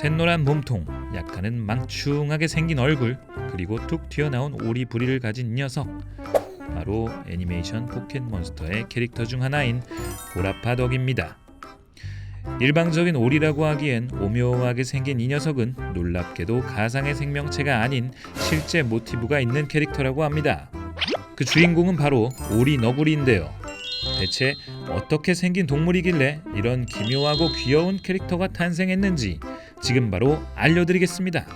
샛노란 몸통, 약간은 망충하게 생긴 얼굴, 그리고 툭 튀어나온 오리 부리를 가진 녀석, 바로 애니메이션 포켓몬스터의 캐릭터 중 하나인 고라파덕입니다. 일방적인 오리라고 하기엔 오묘하게 생긴 이 녀석은 놀랍게도 가상의 생명체가 아닌 실제 모티브가 있는 캐릭터라고 합니다. 그 주인공은 바로 오리 너구리인데요. 대체 어떻게 생긴 동물이길래 이런 기묘하고 귀여운 캐릭터가 탄생했는지 지금 바로 알려드리겠습니다.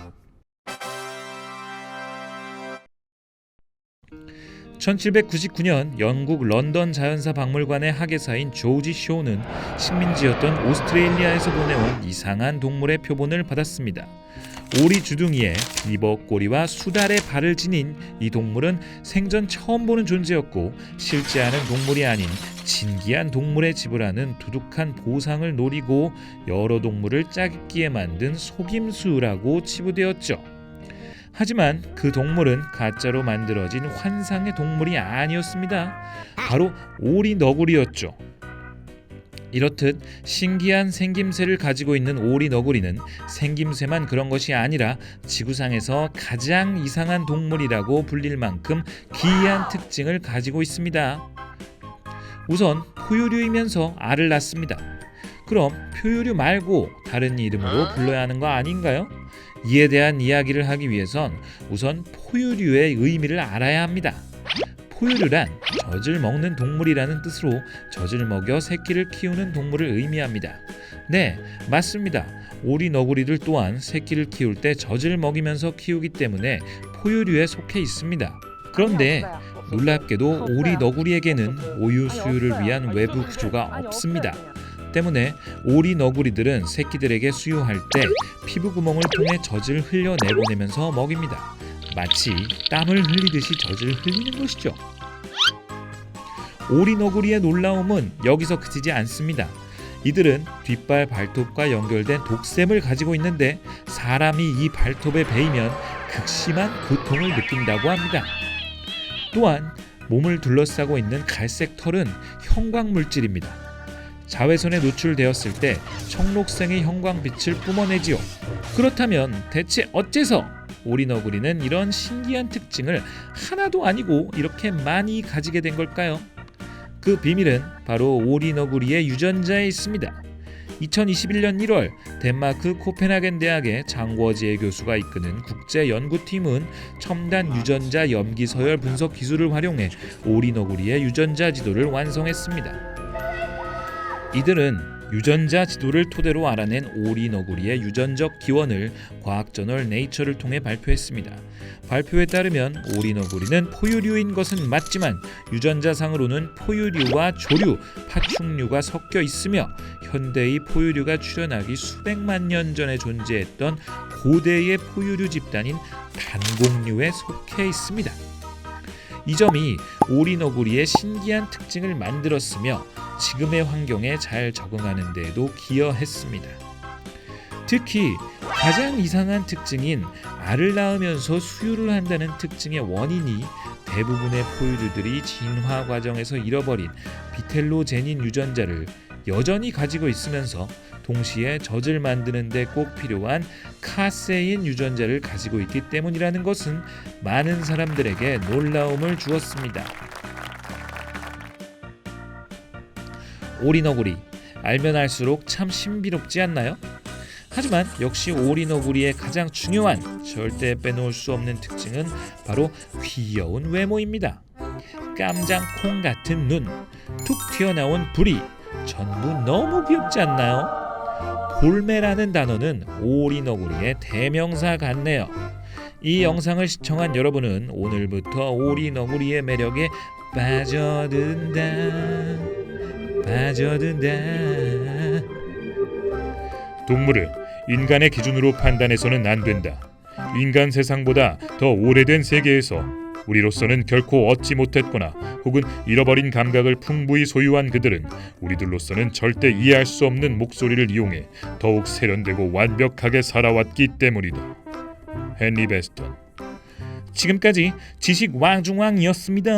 1799년 영국 런던 자연사 박물관의 학예사인 조지 쇼는 식민지였던 오스트레일리아에서 보내온 이상한 동물의 표본을 받았습니다. 오리 주둥이에 비버 꼬리와 수달의 발을 지닌 이 동물은 생전 처음 보는 존재였고 실제하는 동물이 아닌 진기한 동물의 집을 하는 두둑한 보상을 노리고 여러 동물을 짜깁기에 만든 속임수라고 치부되었죠. 하지만 그 동물은 가짜로 만들어진 환상의 동물이 아니었습니다. 바로 오리 너구리였죠. 이렇듯 신기한 생김새를 가지고 있는 오리 너구리는 생김새만 그런 것이 아니라 지구상에서 가장 이상한 동물이라고 불릴 만큼 기이한 특징을 가지고 있습니다. 우선 포유류이면서 알을 낳습니다. 그럼 포유류 말고 다른 이름으로 불러야 하는 거 아닌가요? 이에 대한 이야기를 하기 위해선 우선 포유류의 의미를 알아야 합니다. 포유류란 젖을 먹는 동물이라는 뜻으로 젖을 먹여 새끼를 키우는 동물을 의미합니다. 네, 맞습니다. 오리 너구리들 또한 새끼를 키울 때 젖을 먹이면서 키우기 때문에 포유류에 속해 있습니다. 그런데 놀랍게도 오리 너구리에게는 오유 수유를 위한 외부 구조가 없습니다. 때문에 오리 너구리들은 새끼들에게 수유할 때 피부 구멍을 통해 젖을 흘려 내보내면서 먹입니다. 마치 땀을 흘리듯이 젖을 흘리는 것이죠. 오리 너구리의 놀라움은 여기서 그치지 않습니다. 이들은 뒷발 발톱과 연결된 독샘을 가지고 있는데 사람이 이 발톱에 베이면 극심한 고통을 느낀다고 합니다. 또한 몸을 둘러싸고 있는 갈색 털은 형광물질입니다. 자외선에 노출되었을 때 청록색의 형광빛을 뿜어내지요. 그렇다면 대체 어째서 오리 너구리는 이런 신기한 특징을 하나도 아니고 이렇게 많이 가지게 된 걸까요? 그 비밀은 바로 오리 너구리의 유전자에 있습니다. 2021년 1월 덴마크 코펜하겐 대학의 장궈지에 교수가 이끄는 국제연구팀은 첨단 유전자 염기 서열 분석 기술을 활용해 오리 너구리의 유전자 지도를 완성했습니다. 이들은 유전자 지도를 토대로 알아낸 오리 너구리의 유전적 기원을 과학저널 네이처를 통해 발표했습니다. 발표에 따르면 오리 너구리는 포유류인 것은 맞지만 유전자상으로는 포유류와 조류, 파충류가 섞여 있으며 현대의 포유류가 출현하기 수백만 년 전에 존재했던 고대의 포유류 집단인 단공류에 속해 있습니다. 이 점이 오리 너구리의 신기한 특징을 만들었으며 지금의 환경에 잘 적응하는 데에도 기여했습니다. 특히 가장 이상한 특징인 알을 낳으면서 수유를 한다는 특징의 원인이 대부분의 포유류들이 진화 과정에서 잃어버린 비텔로제닌 유전자를 여전히 가지고 있으면서 동시에 젖을 만드는 데 꼭 필요한 카세인 유전자를 가지고 있기 때문이라는 것은 많은 사람들에게 놀라움을 주었습니다. 오리 너구리, 알면 알수록 참 신비롭지 않나요? 하지만 역시 오리 너구리의 가장 중요한, 절대 빼놓을 수 없는 특징은 바로 귀여운 외모입니다. 깜장 콩 같은 눈, 툭 튀어나온 부리, 전부 너무 귀엽지 않나요? 볼매라는 단어는 오리 너구리의 대명사 같네요. 이 영상을 시청한 여러분은 오늘부터 오리 너구리의 매력에 빠져든다. 동물을 인간의 기준으로 판단해서는 안 된다. 인간 세상보다 더 오래된 세계에서 우리로서는 결코 얻지 못했거나 혹은 잃어버린 감각을 풍부히 소유한 그들은 우리들로서는 절대 이해할 수 없는 목소리를 이용해 더욱 세련되고 완벽하게 살아왔기 때문이다. 헨리 베스턴. 지금까지 지식 왕중왕이었습니다.